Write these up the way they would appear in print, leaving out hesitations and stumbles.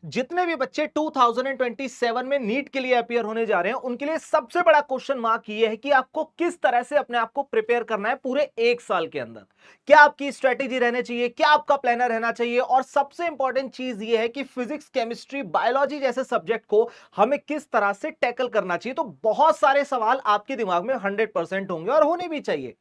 जितने भी बच्चे 2027 में नीट के लिए अपियर होने जा रहे हैं उनके लिए सबसे बड़ा क्वेश्चन मार्क ये है कि आपको किस तरह से अपने आप को प्रिपेयर करना है पूरे एक साल के अंदर। क्या आपकी स्ट्रेटेजी रहनी चाहिए, क्या आपका प्लानर रहना चाहिए, और सबसे इंपॉर्टेंट चीज ये है कि फिजिक्स, केमिस्ट्री, बायोलॉजी जैसे सब्जेक्ट को हमें किस तरह से टैकल करना चाहिए। तो बहुत सारे सवाल आपके दिमाग में 100% होंगे और होने भी चाहिए।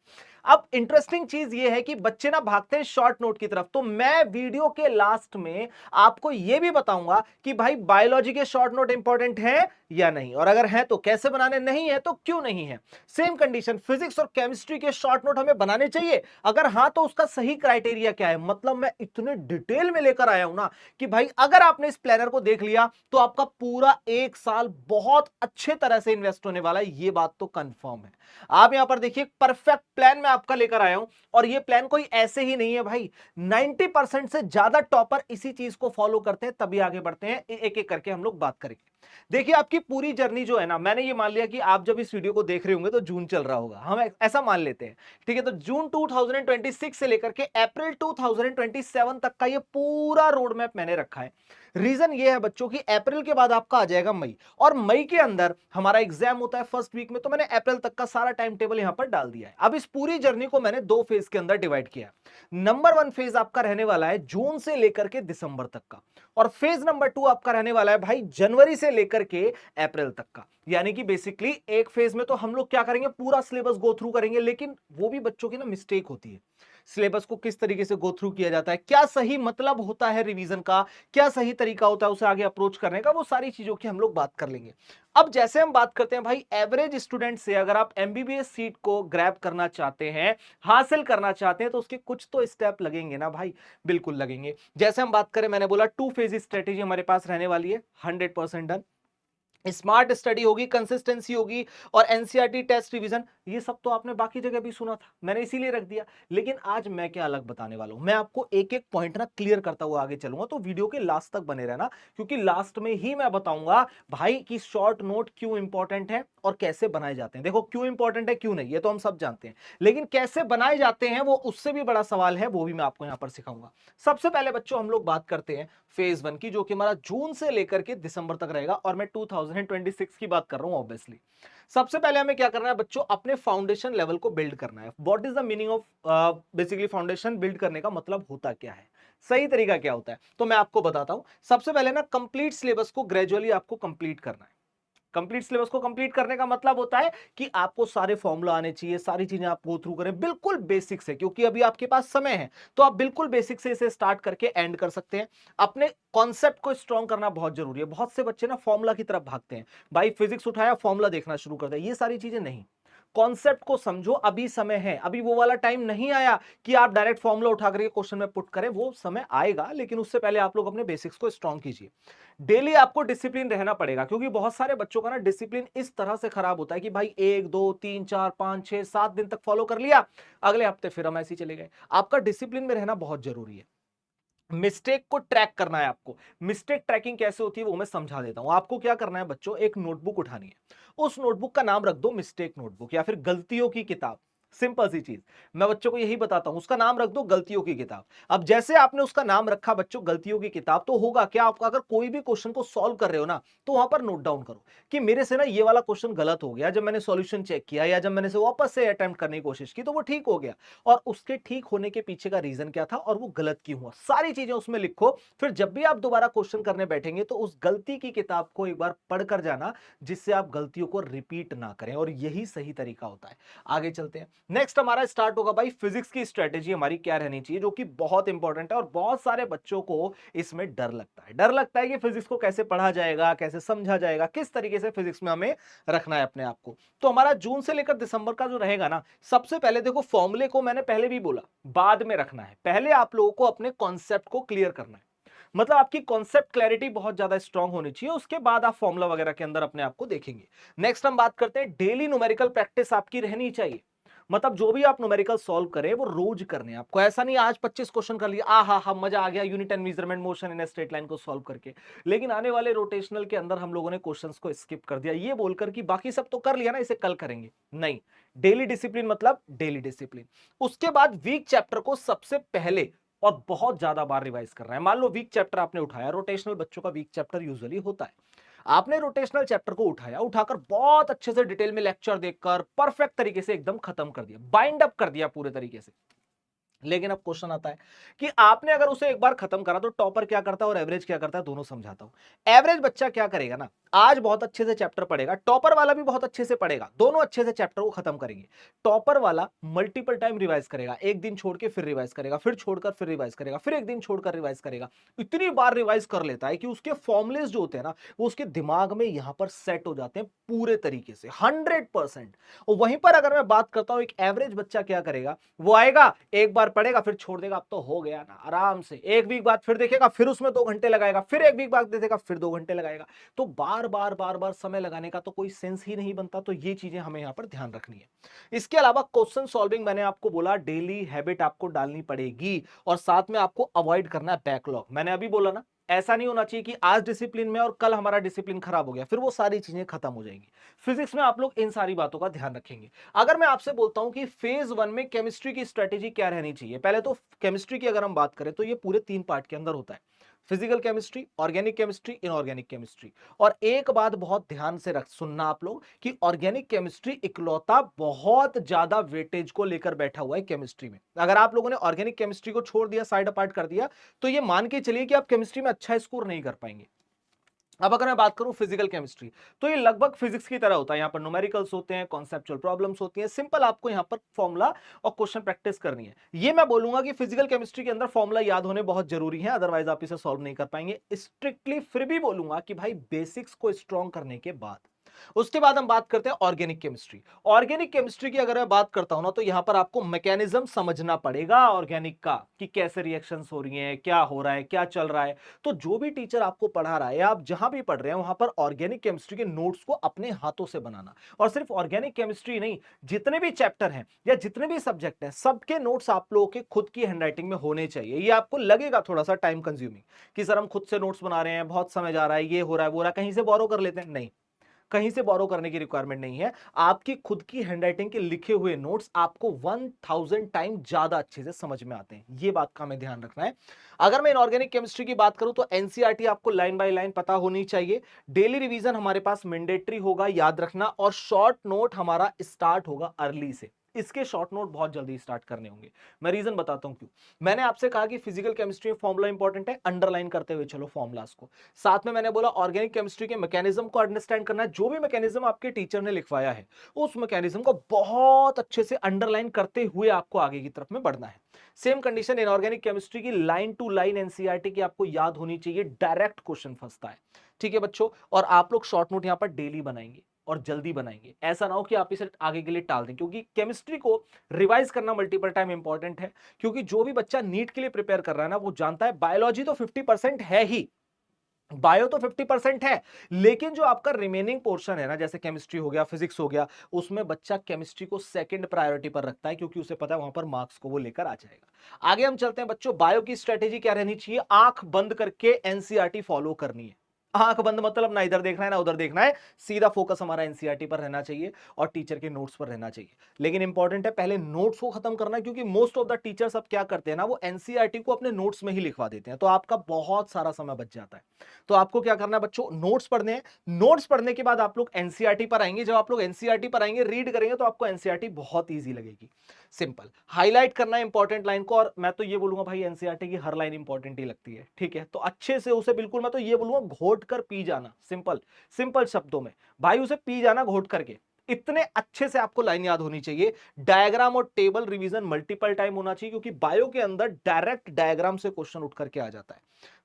अब इंटरेस्टिंग चीज ये है कि बच्चे ना भागते हैं शॉर्ट नोट की तरफ, तो मैं वीडियो के लास्ट में आपको यह भी बताऊंगा कि भाई बायोलॉजी के शॉर्ट नोट इंपॉर्टेंट है या नहीं, और अगर है तो कैसे बनाने, नहीं है तो क्यों नहीं है। सेम कंडीशन फिजिक्स और केमिस्ट्री के शॉर्ट नोट हमें बनाने चाहिए, अगर हां तो उसका सही क्राइटेरिया क्या है। मतलब मैं इतने डिटेल में लेकर आया हूं ना कि भाई अगर आपने इस प्लानर को देख लिया तो आपका पूरा एक साल बहुत अच्छे तरह से इन्वेस्ट होने वाला है, ये बात तो कंफर्म है। आप यहां पर देखिए परफेक्ट प्लान मैं आपका लेकर आया हूं, और ये प्लान कोई ऐसे ही नहीं है भाई। 90% से ज्यादा टॉपर इसी चीज को फॉलो करते हैं, तभी आगे बढ़ते हैं। एक एक करके हम लोग बात करेंगे। देखिए आपकी पूरी जर्नी जो है ना, मैंने ये मान लिया कि आप जब इस वीडियो को देख रहे होंगे तो जून चल रहा होगा, हम ऐसा मान लेते हैं। ठीक है, तो जून 2026 से लेकर के अप्रैल 2027 तक का ये पूरा रोड मैप मैंने रखा है। रीजन ये है बच्चों की अप्रैल के बाद आपका आ जाएगा मई, और मई के अंदर हमारा एग्जाम होता है फर्स्ट वीक में, तो मैंने अप्रैल तक का सारा टाइम टेबल यहां पर डाल दिया है। अब इस पूरी जर्नी को मैंने दो फेज के अंदर डिवाइड किया है। नंबर वन फेज आपका रहने वाला है जून से लेकर के दिसंबर तक का, और फेज नंबर टू आपका रहने वाला है भाई जनवरी से लेकर के अप्रैल तक का। यानी कि बेसिकली एक फेज में तो हम लोग क्या करेंगे, पूरा सिलेबस गो थ्रू करेंगे, लेकिन वो भी बच्चों की ना मिस्टेक होती है। सिलेबस को किस तरीके से गो थ्रू किया जाता है, क्या सही मतलब होता है रिवीजन का, क्या सही तरीका होता है उसे आगे अप्रोच करने का, वो सारी चीजों की हम लोग बात कर लेंगे। अब जैसे हम बात करते हैं भाई एवरेज स्टूडेंट से, अगर आप एमबीबीएस सीट को ग्रैब करना चाहते हैं, हासिल करना चाहते हैं, तो उसके कुछ तो स्टेप लगेंगे ना भाई। बिल्कुल लगेंगे। जैसे हम बात करें, मैंने बोला टू फेज स्ट्रेटेजी हमारे पास रहने वाली है, 100% डन। स्मार्ट स्टडी होगी, कंसिस्टेंसी होगी, और एनसीईआरटी टेस्ट रिवीजन, ये सब तो आपने बाकी जगह भी सुना था, मैंने इसीलिए रख दिया। लेकिन आज मैं क्या अलग बताने वाला हूं, मैं आपको एक एक पॉइंट ना क्लियर करता हुआ आगे चलूंगा, तो वीडियो के लास्ट तक बने रहना, क्योंकि लास्ट में ही मैं बताऊंगा भाई कि शॉर्ट नोट क्यों इंपॉर्टेंट है और कैसे बनाए जाते हैं। देखो क्यों इंपॉर्टेंट है क्यों नहीं, ये तो हम सब जानते हैं, लेकिन कैसे बनाए जाते हैं वो उससे भी बड़ा सवाल है, वो भी मैं आपको यहां पर सिखाऊंगा। सबसे पहले बच्चों हम लोग बात करते हैं फेज वन की, जो कि हमारा जून से लेकर के दिसंबर तक रहेगा, और मैं 2026 की बात कर रहा हूं ऑब्वियसली। सबसे पहले हमें क्या करना है बच्चों, अपने फाउंडेशन लेवल को बिल्ड करना है। What is the meaning of basically foundation build करने का मतलब होता क्या है, सही तरीका क्या होता है, तो मैं आपको बताता हूं। सबसे पहले ना कंप्लीट सिलेबस को ग्रेजुअली आपको कंप्लीट करना है। कंप्लीट सिलेबस को कंप्लीट करने का मतलब होता है कि आपको सारे फॉर्मूला आने चाहिए, सारी चीजें आप गो थ्रू करें बिल्कुल बेसिक से, क्योंकि अभी आपके पास समय है, तो आप बिल्कुल बेसिक से इसे स्टार्ट करके एंड कर सकते हैं। अपने कॉन्सेप्ट को स्ट्रॉन्ग करना बहुत जरूरी है। बहुत से बच्चे ना फॉर्मूला की तरफ भागते हैं, भाई फिजिक्स उठाया फॉर्मूला देखना शुरू कर दिया, ये सारी चीजें नहीं। कॉन्सेप्ट को समझो, अभी समय है, अभी वो वाला टाइम नहीं आया कि आप डायरेक्ट फॉर्मूला उठा करके क्वेश्चन में पुट करें, वो समय आएगा, लेकिन उससे पहले आप लोग अपने बेसिक्स को स्ट्रॉन्ग कीजिए। डेली आपको डिसिप्लिन रहना पड़ेगा, क्योंकि बहुत सारे बच्चों का ना डिसिप्लिन इस तरह से खराब होता है कि भाई 1 2 3 4 5 6 7 दिन तक फॉलो कर लिया, अगले हफ्ते फिर हम ऐसे ही चले गए। आपका डिसिप्लिन में रहना बहुत जरूरी है। मिस्टेक को ट्रैक करना है आपको। मिस्टेक ट्रैकिंग कैसे होती है वो मैं समझा देता हूं। आपको क्या करना है बच्चों, एक नोटबुक उठानी है, उस नोटबुक का नाम रख दो मिस्टेक नोटबुक या फिर गलतियों की किताब। सिंपल सी चीज, मैं बच्चों को यही बताता हूं, उसका नाम रख दो गलतियों की किताब। अब जैसे आपने उसका नाम रखा बच्चों गलतियों की किताब, तो होगा क्या, आपका अगर कोई भी क्वेश्चन को सॉल्व कर रहे हो ना, तो वहां पर नोट डाउन करो कि मेरे से ना ये वाला क्वेश्चन गलत हो गया, जब मैंने सॉल्यूशन चेक किया या जब मैंने से वापस से अटेम्प्ट करने की कोशिश की तो वो ठीक हो गया, और उसके ठीक होने के पीछे का रीजन क्या था और वो गलत क्यों हुआ, सारी चीजें उसमें लिखो। फिर जब भी आप दोबारा क्वेश्चन करने बैठेंगे तो उस गलती की किताब को एक बार पढ़कर जाना, जिससे आप गलतियों को रिपीट ना करें, और यही सही तरीका होता है। आगे चलते हैं। नेक्स्ट हमारा स्टार्ट होगा भाई फिजिक्स की स्ट्रेटेजी हमारी क्या रहनी चाहिए, जो कि बहुत इंपॉर्टेंट है, और बहुत सारे बच्चों को इसमें डर लगता है। डर लगता है कि फिजिक्स को कैसे पढ़ा जाएगा, कैसे समझा जाएगा, किस तरीके से फिजिक्स में हमें रखना है अपने आप को। तो हमारा जून से लेकर दिसंबर का जो रहेगा ना, सबसे पहले देखो फॉर्मूले को मैंने पहले भी बोला बाद में रखना है, पहले आप लोगों को अपने कॉन्सेप्ट को क्लियर करना है। मतलब आपकी कॉन्सेप्ट क्लैरिटी बहुत ज्यादा स्ट्रांग होनी चाहिए, उसके बाद आप फॉर्मूला वगैरह के अंदर अपने आप को देखेंगे। नेक्स्ट हम बात करते हैं, डेली न्यूमेरिकल प्रैक्टिस आपकी रहनी चाहिए। मतलब जो भी आप न्यूमेरिकल सॉल्व करें वो रोज करने हैं आपको, ऐसा नहीं आज 25 क्वेश्चन कर लिया आ हा मजा आ गया unit and measurement motion in straight line को सॉल्व करके, लेकिन आने वाले रोटेशनल के अंदर हम लोगों ने क्वेश्चंस को स्किप कर दिया, ये बोलकर कि बाकी सब तो कर लिया ना, इसे कल करेंगे। नहीं, डेली डिसिप्लिन मतलब डेली डिसिप्लिन। उसके बाद वीक चैप्टर को सबसे पहले और बहुत ज्यादा बार रिवाइज कर रहे हैं। मान लो वीक चैप्टर आपने उठाया, रोटेशनल बच्चों का वीक चैप्टर यूजुअली होता है, आपने रोटेशनल चैप्टर को उठाया, उठाकर बहुत अच्छे से डिटेल में लेक्चर देखकर परफेक्ट तरीके से एकदम खत्म कर दिया, बाइंड अप कर दिया पूरे तरीके से। लेकिन अब क्वेश्चन आता है कि आपने अगर उसे एक बार खत्म करा तो टॉपर क्या करता है और एवरेज क्या करता है, दोनों समझाता हूं। एवरेज बच्चा क्या करेगा ना, आज बहुत अच्छे से चैप्टर पढ़ेगा, टॉपर वाला भी बहुत अच्छे से पढ़ेगा, दोनों अच्छे से चैप्टर को खत्म करेंगे। टॉपर वाला मल्टीपल टाइम रिवाइज करेगा, एक दिन छोड़ के फिर रिवाइज करेगा, फिर छोड़कर फिर रिवाइज करेगा, फिर एक दिन छोड़कर रिवाइज करेगा। इतनी बार रिवाइज कर लेता है कि उसके फॉर्मुलेस जो होते हैं ना, वो उसके दिमाग में यहां पर सेट हो जाते हैं पूरे तरीके से 100%। और वहीं पर अगर मैं बात करता हूं एक एवरेज बच्चा क्या करेगा, वो आएगा एक बार पढ़ेगा फिर छोड़ देगा, अब तो हो गया ना आराम से, एक वीक बाद फिर देखेगा, फिर उसमें 2 घंटे लगाएगा, फिर एक वीक बाद देखेगा, फिर 2 घंटे लगाएगा। तो बार बार बार बार समय लगाने का तो कोई सेंस ही नहीं बनता। तो ये चीजें हमें यहां पर ध्यान रखनी है। इसके अलावा क्वेश्चन सॉल्विंग मैंने आपको बोला डेली हैबिट आपको डालनी पड़ेगी, और साथ में आपको अवॉइड करना है बैकलॉग। मैंने अभी बोला ना, ऐसा नहीं होना चाहिए कि आज डिसिप्लिन में और कल हमारा डिसिप्लिन खराब हो गया, फिर वो सारी चीजें खत्म हो जाएंगी। फिजिक्स में आप लोग इन सारी बातों का ध्यान रखेंगे। अगर मैं आपसे बोलता हूं कि फेज 1 में केमिस्ट्री की स्ट्रेटेजी क्या रहनी चाहिए, पहले तो केमिस्ट्री की अगर हम बात करें तो ये पूरे 3 पार्ट के अंदर होता है, physical chemistry, organic chemistry, inorganic chemistry. और एक बात बहुत ध्यान से रख सुनना आप लोग कि ऑर्गेनिक केमिस्ट्री इकलौता बहुत ज्यादा वेटेज को लेकर बैठा हुआ है केमिस्ट्री में। अगर आप लोगों ने ऑर्गेनिक केमिस्ट्री को छोड़ दिया, साइड अपार्ट कर दिया, तो ये मान के चलिए कि आप केमिस्ट्री में अच्छा स्कोर नहीं कर पाएंगे। अब अगर मैं बात करूं फिजिकल केमिस्ट्री, तो ये लगभग फिजिक्स की तरह होता है। यहां पर न्यूमेरिकल्स होते हैं, कॉन्सेप्चुअल प्रॉब्लम्स होती हैं, सिंपल आपको यहां पर फॉर्मूला और क्वेश्चन प्रैक्टिस करनी है। ये मैं बोलूंगा कि फिजिकल केमिस्ट्री के अंदर फॉर्मूला याद होने बहुत जरूरी है, अदरवाइज आप इसे सॉल्व नहीं कर पाएंगे स्ट्रिक्टली। फिर भी बोलूंगा कि भाई बेसिक्स को स्ट्रॉन्ग करने के बाद उसके बाद हम बात करते हैं ऑर्गेनिक केमिस्ट्री। ऑर्गेनिक केमिस्ट्री की अगर मैं बात करता हूं ना, तो यहां पर आपको मैकेनिज्म समझना पड़ेगा ऑर्गेनिक का, कि कैसे रिएक्शंस हो रही हैं, क्या हो रहा है, क्या चल रहा है। तो जो भी टीचर आपको पढ़ा रहा है, आप जहां भी पढ़ रहे हैं, वहां पर ऑर्गेनिक केमिस्ट्री के नोट्स को अपने हाथों से बनाना। और सिर्फ ऑर्गेनिक केमिस्ट्री नहीं, जितने भी चैप्टर हैं या जितने भी सब्जेक्ट हैं, सबके नोट्स आप लोगों के खुद की हैंडराइटिंग में होने चाहिए। ये आपको लगेगा थोड़ा सा टाइम कंज्यूमिंग कि सर हम खुद से नोट्स बना रहे हैं, बहुत समय जा रहा है, ये हो रहा है, वो रहा है, कहीं से बोरो कर लेते हैं। नहीं, कहीं से बोरो करने की रिक्वायरमेंट नहीं है। आपकी खुद की हैंडराइटिंग के लिखे हुए नोट्स आपको 1000 टाइम ज्यादा अच्छे से समझ में आते हैं। ये बात का हमें ध्यान रखना है। अगर मैं इनऑर्गेनिक केमिस्ट्री की बात करूं तो एनसीईआरटी आपको लाइन बाय लाइन पता होनी चाहिए। डेली रिवीजन हमारे पास मैंडेटरी होगा, याद रखना। और शॉर्ट नोट हमारा स्टार्ट होगा अर्ली से। इसके शॉर्ट नोट बहुत जल्दी स्टार्ट करने होंगे। मैं रीजन बताता हूं क्यों। मैंने आपसे कहा कि फिजिकल केमिस्ट्री में फॉर्मूला इंपॉर्टेंट है, अंडरलाइन करते हुए चलो फॉर्मुलास को। साथ में मैंने बोला ऑर्गेनिक केमिस्ट्री के मैकेनिज्म को अंडरस्टैंड करना है। जो भी मैकेनिज्म आपके टीचर ने लिखवाया है, उस मैकेनिज्म को बहुत अच्छे से अंडरलाइन करते हुए आपको आगे की तरफ में बढ़ना है। सेम कंडीशन इनऑर्गेनिक केमिस्ट्री की, लाइन टू लाइन एनसीईआरटी की आपको याद होनी चाहिए, डायरेक्ट क्वेश्चन फंसता है। ठीक है बच्चों, और आप लोग शॉर्ट नोट यहां पर डेली बनाएंगे और जल्दी बनाएंगे। ऐसा ना हो कि आप इसे आगे के लिए टाल दें, क्योंकि केमिस्ट्री को रिवाइज करना मल्टीपल टाइम इंपॉर्टेंट है। क्योंकि जो भी बच्चा नीट के लिए प्रिपेयर कर रहा है ना, वो जानता है बायोलॉजी तो 50% है ही, बायो तो 50% है, लेकिन जो आपका रिमेनिंग पोर्शन है ना, जैसे केमिस्ट्री हो गया, फिजिक्स हो गया, उसमें बच्चा केमिस्ट्री को सेकंड प्रायोरिटी पर रखता है, क्योंकि उसे पता है वहां पर मार्क्स को वो लेकर आ जाएगा। आगे हम चलते हैं बच्चों, बायो की स्ट्रेटेजी क्या रहनी चाहिए, आंख बंद करके एनसीईआरटी फॉलो करनी है। आंख बंद मतलब ना इधर देखना है ना उधर देखना है, सीधा फोकस हमारा एनसीईआरटी पर रहना चाहिए और टीचर के नोट्स पर रहना चाहिए। लेकिन इंपॉर्टेंट है पहले नोट्स को खत्म करना, क्योंकि मोस्ट ऑफ द टीचर्स अब क्या करते हैं ना, वो एनसीईआरटी को अपने नोट्स में ही लिखवा देते हैं, तो आपका बहुत सारा समय बच जाता है। तो आपको क्या करना है बच्चों, नोट्स पढ़ने हैं। नोट्स पढ़ने के बाद आप लोग एनसीईआरटी पर आएंगे। जब आप लोग एनसीईआरटी पर आएंगे, रीड करेंगे, तो आपको एनसीईआरटी बहुत ईजी लगेगी। सिंपल हाईलाइट करना है इंपॉर्टेंट लाइन को, और मैं तो ये बोलूंगा भाई एनसीईआरटी की हर लाइन इंपॉर्टेंट ही लगती है। ठीक है, तो अच्छे से उसे बिल्कुल, मैं तो ये बोलूंगा घोट कर पी जाना। सिंपल सिंपल शब्दों में भाई उसे पी जाना घोट करके। इतने अच्छे से आपको लाइन याद होनी चाहिए। डायग्राम और टेबल रिवीजन मल्टीपल टाइम होना चाहिए, क्योंकि बायो के अंदर डायरेक्ट डायग्राम से क्वेश्चन उठ करके आ जाता है।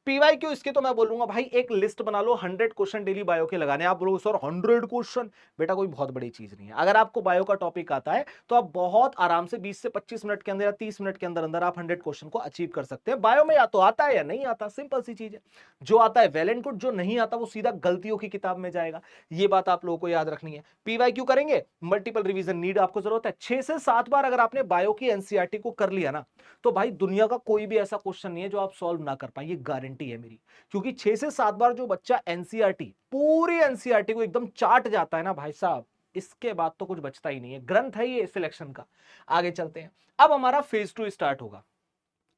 पीवाई क्यू इसके तो मैं बोलूंगा भाई एक लिस्ट बना लो, 100 क्वेश्चन डेली बायो के लगाने। आप बोलोगे सर 100 क्वेश्चन, बेटा कोई बहुत बड़ी चीज नहीं है। अगर आपको बायो का टॉपिक आता है तो आप बहुत आराम से 20 से 25 मिनट के अंदर या 30 मिनट के अंदर अंदर आप 100 क्वेश्चन को अचीव कर सकते हैं। बायो में या तो आता है या नहीं आता, सिंपल सी चीज है। जो आता है वेल एंड गुड, जो नहीं आता वो सीधा गलतियों की किताब में जाएगा। ये बात आप लोगों को याद रखनी है। पीवाई क्यू करेंगे, मल्टीपल रिवीजन नीड आपको जरूरत है। 6 से 7 बार अगर आपने बायो की एनसीईआरटी को कर लिया ना, तो भाई दुनिया का कोई भी ऐसा क्वेश्चन नहीं है जो आप सॉल्व ना कर पाए, ये गारंटी है मेरी। क्योंकि 6 से 7 बार जो बच्चा एनसीईआरटी, पूरी एनसीईआरटी को एकदम चाट जाता है ना भाई साहब, इसके बाद तो कुछ बचता ही नहीं है। ग्रंथ है ये सिलेक्शन का। आगे चलते हैं, अब हमारा फेज 2 स्टार्ट होगा।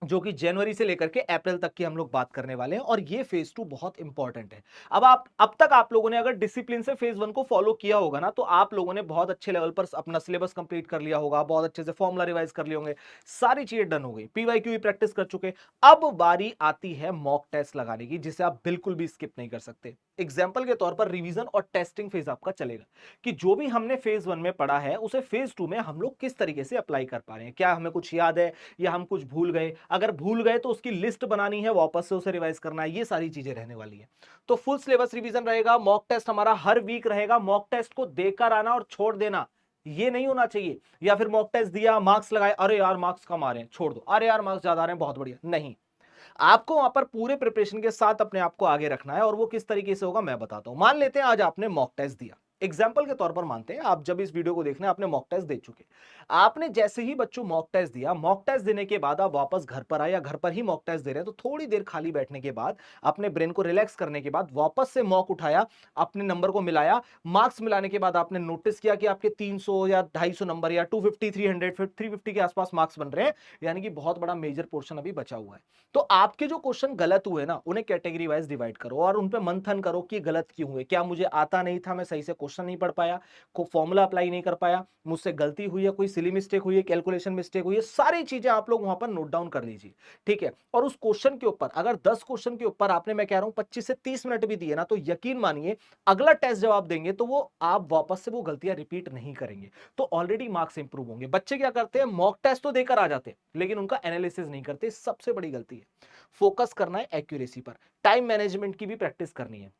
जो कि जनवरी से लेकर के अप्रैल तक की हम लोग बात करने वाले हैं, और ये फेज 2 बहुत इंपॉर्टेंट है। अब तक आप लोगों ने अगर डिसिप्लिन से फेज 1 को फॉलो किया होगा ना, तो आप लोगों ने बहुत अच्छे लेवल पर अपना सिलेबस कंप्लीट कर लिया होगा, बहुत अच्छे से फॉर्मुला रिवाइज कर लिए होंगे, सारी चीजें डन हो गई, पीवाईक्यू भी प्रैक्टिस कर चुके। अब बारी आती है मॉक टेस्ट लगाने की, जिसे आप बिल्कुल भी स्किप नहीं कर सकते। एग्जाम्पल के तौर पर रिवीजन और टेस्टिंग फेज आपका चलेगा कि जो भी हमने फेज 1 में पढ़ा है उसे फेज 2 में हम लोग किस तरीके से अप्लाई कर पा रहे हैं, क्या हमें कुछ याद है या हम कुछ भूल गए, अगर भूल गए तो उसकी लिस्ट बनानी है, वापस से उसे रिवाइज करना है, ये सारी चीजें रहने वाली है। तो फुल सिलेबस रिवीजन रहेगा, मॉक टेस्ट हमारा हर वीक रहेगा, मॉक टेस्ट को देकर आना और छोड़ देना ये नहीं होना चाहिए। या फिर मॉक टेस्ट दिया, मार्क्स लगाए, अरे यार मार्क्स कम आ रहे हैं छोड़ दो, अरे यार मार्क्स ज्यादा आ रहे हैं बहुत बढ़िया, नहीं। आपको वहां पर पूरे प्रिपरेशन के साथ अपने आप को आगे रखना है, और वो किस तरीके से होगा मैं बताता हूं। मान लेते हैं आज आपने मॉक टेस्ट दिया, एग्जाम्पल के तौर पर मानते हैं आप जब इस वीडियो को देखने आपने मॉक टेस्ट दे चुके, आपने जैसे ही बच्चों मॉक टेस्ट दिया, मॉक टेस्ट देने के बाद आप वापस घर पर आए या घर पर ही मॉक टेस्ट दे रहे हैं, तो थोड़ी देर खाली बैठने के बाद, अपने ब्रेन को रिलैक्स करने के बाद वापस से मॉक उठाया, अपने नंबर को मिलाया, मार्क्स मिलाने के बाद आपने नोटिस किया कि आपके 300 या 250 नंबर या 250 300 350 के आसपास मार्क्स बन रहे हैं, यानी कि बहुत बड़ा मेजर पोर्शन अभी बचा हुआ है। तो आपके जो क्वेश्चन गलत हुए ना, उन्हें कैटेगरी वाइज डिवाइड करो और उन पे मंथन करो कि गलत क्यों हुए, क्या मुझे आता नहीं था, मैं सही से क्वेश्चन नहीं पढ़ पाया, को फॉर्मूला अप्लाई नहीं कर पाया, मुझसे गलती हुई है, कोई सिली मिस्टेक हुई है, कैलकुलेशन मिस्टेक हुई है, सारी चीजें आप लोग वहां पर नोट डाउन कर लीजिए। ठीक है, और उस क्वेश्चन के ऊपर अगर 10 क्वेश्चन के ऊपर आपने, मैं कह रहा हूं 25 से 30 मिनट भी दिए ना, तो यकीन मानिए अगला टेस्ट जब आप देंगे तो वो आप वापस से वो गलतियां रिपीट नहीं करेंगे, तो ऑलरेडी मार्क्स इंप्रूव होंगे। बच्चे क्या करते हैं, मॉक टेस्ट तो देकर आ जाते हैं लेकिन उनका एनालिसिस नहीं करते, सबसे बड़ी गलती है। फोकस करना है एक्यूरेसी पर, टाइम मैनेजमेंट की भी प्रैक्टिस करनी है।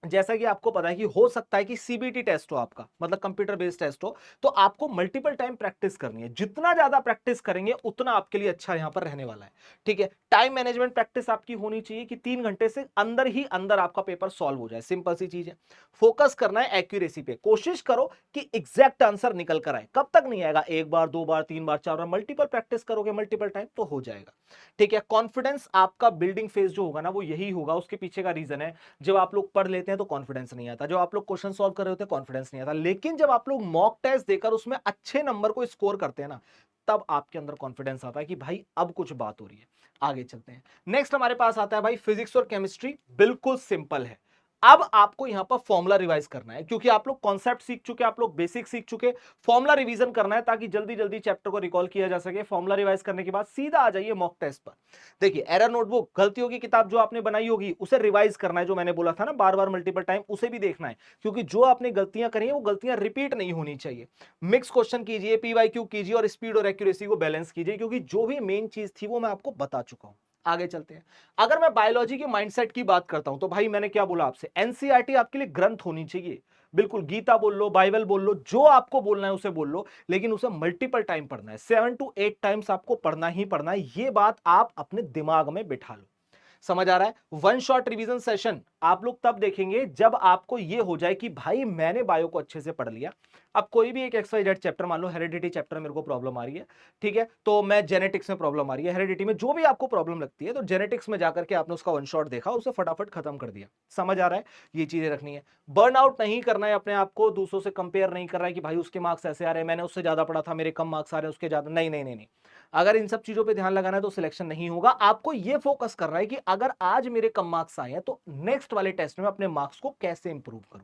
जैसा कि आपको पता है कि हो सकता है कि सीबीटी टेस्ट हो आपका, मतलब कंप्यूटर बेस्ड टेस्ट हो, तो आपको मल्टीपल टाइम प्रैक्टिस करनी है, जितना ज्यादा प्रैक्टिस करेंगे उतना आपके लिए अच्छा यहां पर रहने वाला है। ठीक है, टाइम मैनेजमेंट प्रैक्टिस आपकी होनी चाहिए कि 3 घंटे से अंदर ही अंदर आपका पेपर सॉल्व हो जाए, सिंपल सी चीज है। फोकस करना है एक्यूरेसी पे, कोशिश करो कि एग्जैक्ट आंसर निकल कर आए। कब तक नहीं आएगा, एक बार, दो बार, तीन बार, चार बार, मल्टीपल प्रैक्टिस करोगे मल्टीपल टाइम तो हो जाएगा। ठीक है, कॉन्फिडेंस आपका बिल्डिंग फेज जो होगा ना वो यही होगा, उसके पीछे का रीजन है, जब आप लोग पढ़ लेते हैं तो कॉन्फिडेंस नहीं आता, जब आप लोग क्वेश्चन सॉल्व कर रहे होते हैं कॉन्फिडेंस नहीं आता, लेकिन जब आप लोग मॉक टेस्ट देकर उसमें अच्छे नंबर को स्कोर करते हैं ना, तब आपके अंदर कॉन्फिडेंस आता है कि भाई अब कुछ बात हो रही है। आगे चलते हैं, नेक्स्ट हमारे पास आता है भाई फिजिक्स और केमिस्ट्री, बिल्कुल सिंपल है। अब आपको यहां पर फॉर्मुला रिवाइज करना है, क्योंकि आप लोग कॉन्सेप्ट सीख चुके, आप लोग बेसिक सीख चुके, फॉर्मुला रिवीजन करना है ताकि जल्दी जल्दी चैप्टर को रिकॉल किया जा सके। फॉर्मुला रिवाइज करने के बाद सीधा आ जाइए मॉक टेस्ट पर। देखिए, एरर नोटबुक, गलतियों की किताब जो आपने बनाई होगी उसे रिवाइज करना है, जो मैंने बोला था ना बार बार मल्टीपल टाइम, उसे भी देखना है, क्योंकि जो आपने गलतियां करी है वो गलतियां रिपीट नहीं होनी चाहिए। मिक्स क्वेश्चन कीजिए, पीवाईक्यू कीजिए और स्पीड और एक्यूरेसी को बैलेंस कीजिए, क्योंकि जो भी मेन चीज थी वो मैं आपको बता चुका हूं। आगे चलते हैं, अगर मैं बायोलॉजी के माइंडसेट की बात करता हूं तो भाई मैंने क्या बोला आपसे, एनसीईआरटी आपके लिए ग्रंथ होनी चाहिए, बिल्कुल गीता बोल लो, बाइबल बोल लो, जो आपको बोलना है उसे बोल लो, लेकिन उसे मल्टीपल टाइम पढ़ना है, 7 to 8 टाइम्स आपको पढ़ना ही पढ़ना है, ये बात आप अपने दिमाग में बिठा लो। समझ आ रहा है? वन शॉट रिवीजन सेशन आप लोग तब देखेंगे जब आपको यह हो जाए कि भाई मैंने बायो को अच्छे से पढ़ लिया। अब कोई भी एक XYZ चैप्टर, मान लो हेरिडिटी चैप्टर मेरे को प्रॉब्लम आ रही है, ठीक है, तो मैं जेनेटिक्स में प्रॉब्लम आ रही है, हेरिडिटी में जो भी आपको प्रॉब्लम लगती है, तो जेनेटिक्स में जाकर के आपने उसका वन शॉट देखा, उसे फटाफट खत्म कर दिया। समझ आ रहा है? ये चीजें रखनी है। बर्न आउट नहीं करना है अपने आप को, दूसरों से कंपेयर नहीं कर रहा है कि भाई उसके मार्क्स ऐसे आ रहे हैं, मैंने उससे ज्यादा पढ़ा था, मेरे कम मार्क्स आ रहे हैं, उसके ज्यादा, नहीं नहीं नहीं नहीं। अगर इन सब चीजों पे ध्यान लगाना है तो सिलेक्शन नहीं होगा। आपको यह फोकस करना है कि अगर आज मेरे कम मार्क्स आए हैं तो नेक्स्ट वाले टेस्ट में अपने मार्क्स को कैसे इंप्रूव करूं।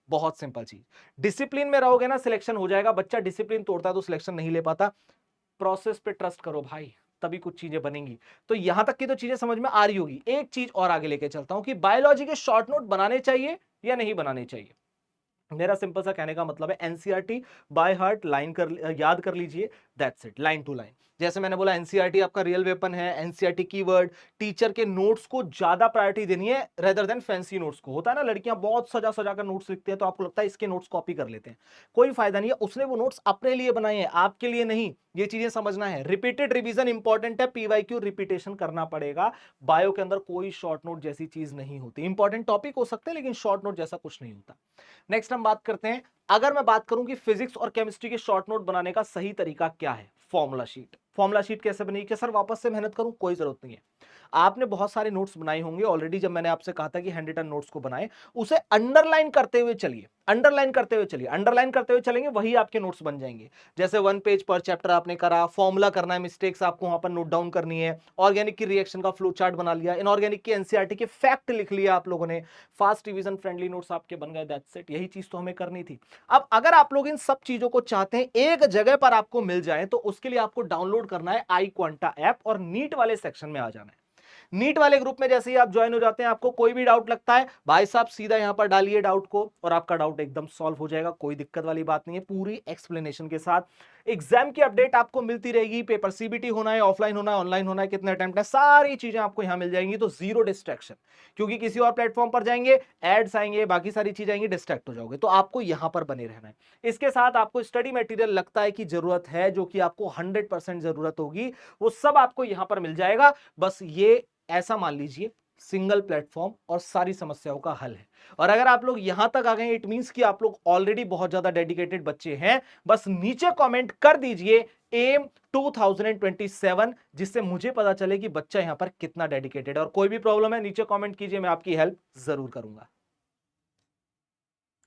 बहुत सिंपल चीज, डिसिप्लिन में रहोगे ना सिलेक्शन हो जाएगा। बच्चा डिसिप्लिन तोड़ता है तो सिलेक्शन नहीं ले पाता। प्रोसेस पे ट्रस्ट करो भाई, तभी कुछ चीजें बनेंगी। तो यहां तक की तो चीजें समझ में आ रही होगी। एक चीज और आगे लेके चलता हूं कि बायोलॉजी के शॉर्ट नोट बनाने चाहिए या नहीं बनाने चाहिए। मेरा सिंपल सा कहने का मतलब है एनसीईआरटी बाय हार्ट लाइन कर याद कर लीजिए, that's it, line to line. जैसे मैंने बोला एनसीईआरटी आपका रियल वेपन है, एनसीईआरटी कीवर्ड, टीचर के नोट्स को ज्यादा प्रायोरिटी देनी है रेदर देन फैंसी नोट्स को। होता है ना लड़कियां बहुत सजा सजा कर नोट्स लिखती हैं तो आपको लगता है इसके नोट्स कॉपी कर लेते हैं, कोई फायदा नहीं है, उसने वो नोट्स अपने लिए बनाए हैं, आपके लिए नहीं। ये चीजें समझना है, रिपीटेड रिवीजन इंपॉर्टेंट है, पीवाईक्यू रिपीटेशन करना पड़ेगा। बायो के अंदर कोई शॉर्ट नोट जैसी चीज नहीं होती, इंपॉर्टेंट टॉपिक हो सकते हैं लेकिन शॉर्ट नोट जैसा कुछ नहीं होता। नेक्स्ट हम बात करते हैं, अगर मैं बात करूं कि फिजिक्स और केमिस्ट्री के शॉर्ट नोट बनाने का सही तरीका क्या है, फॉर्मूला शीट। फॉर्मूला शीट कैसे बनेगी, कि सर वापस से मेहनत करूं, कोई जरूरत नहीं है। आपने बहुत सारे नोट्स बनाए होंगे ऑलरेडी, जब मैंने आपसे कहा था कि हैंड रिटन नोट्स को बनाए, उसे अंडरलाइन करते हुए चलिए, अंडरलाइन करते हुए चलिए, अंडरलाइन करते हुए चलेंगे वही आपके नोट्स बन जाएंगे। जैसे 1 पेज पर चैप्टर आपने करा, फॉर्मूला करना है, मिस्टेक्स आपको वहां पर नोट डाउन करनी है, ऑर्गेनिक की रिएक्शन का फ्लो चार्ट बना लिया, इनऑर्गेनिक की एनसीईआरटी के फैक्ट लिख लिया आप लोगों ने, फास्ट रिवीजन फ्रेंडली नोट्स आपके बन गए, दैट्स इट। यही चीज तो हमें करनी थी। अब अगर आप लोग इन सब चीजों को चाहते हैं एक जगह पर आपको मिल जाए, तो उसके लिए आपको डाउनलोड करना है आई क्वांटा ऐप और नीट वाले सेक्शन में आ जाना है। नीट वाले ग्रुप में जैसे ही आप ज्वाइन हो जाते हैं, आपको कोई भी डाउट लगता है, भाई साहब सीधा यहां पर डालिए डाउट को और आपका डाउट एकदम सॉल्व हो जाएगा, कोई दिक्कत वाली बात नहीं है, पूरी एक्सप्लेनेशन के साथ। एग्जाम की अपडेट आपको मिलती रहेगी, पेपर सीबीटी होना है, ऑफलाइन होना है, ऑनलाइन होना है, कितने अटेम्प्ट है, सारी चीजें आपको यहां मिल जाएंगी। तो जीरो डिस्ट्रैक्शन, क्योंकि किसी और प्लेटफॉर्म पर जाएंगे, एड्स आएंगे, बाकी सारी चीजें आएंगी, डिस्ट्रैक्ट हो जाओगे। तो आपको यहां पर बने रहना है। इसके साथ आपको स्टडी मटेरियल लगता है कि जरूरत है, जो कि आपको 100% जरूरत होगी, वो सब आपको यहां पर मिल जाएगा। बस ये ऐसा मान लीजिए सिंगल प्लेटफॉर्म और सारी समस्याओं का हल है। और अगर आप लोग यहां तक आ गए, इट मींस कि आप लोग ऑलरेडी बहुत ज्यादा डेडिकेटेड बच्चे हैं। बस नीचे कमेंट कर दीजिए एम 2027, जिससे मुझे पता चले कि बच्चा यहां पर कितना डेडिकेटेड है। और कोई भी प्रॉब्लम है नीचे कमेंट कीजिए, मैं आपकी हेल्प जरूर करूंगा।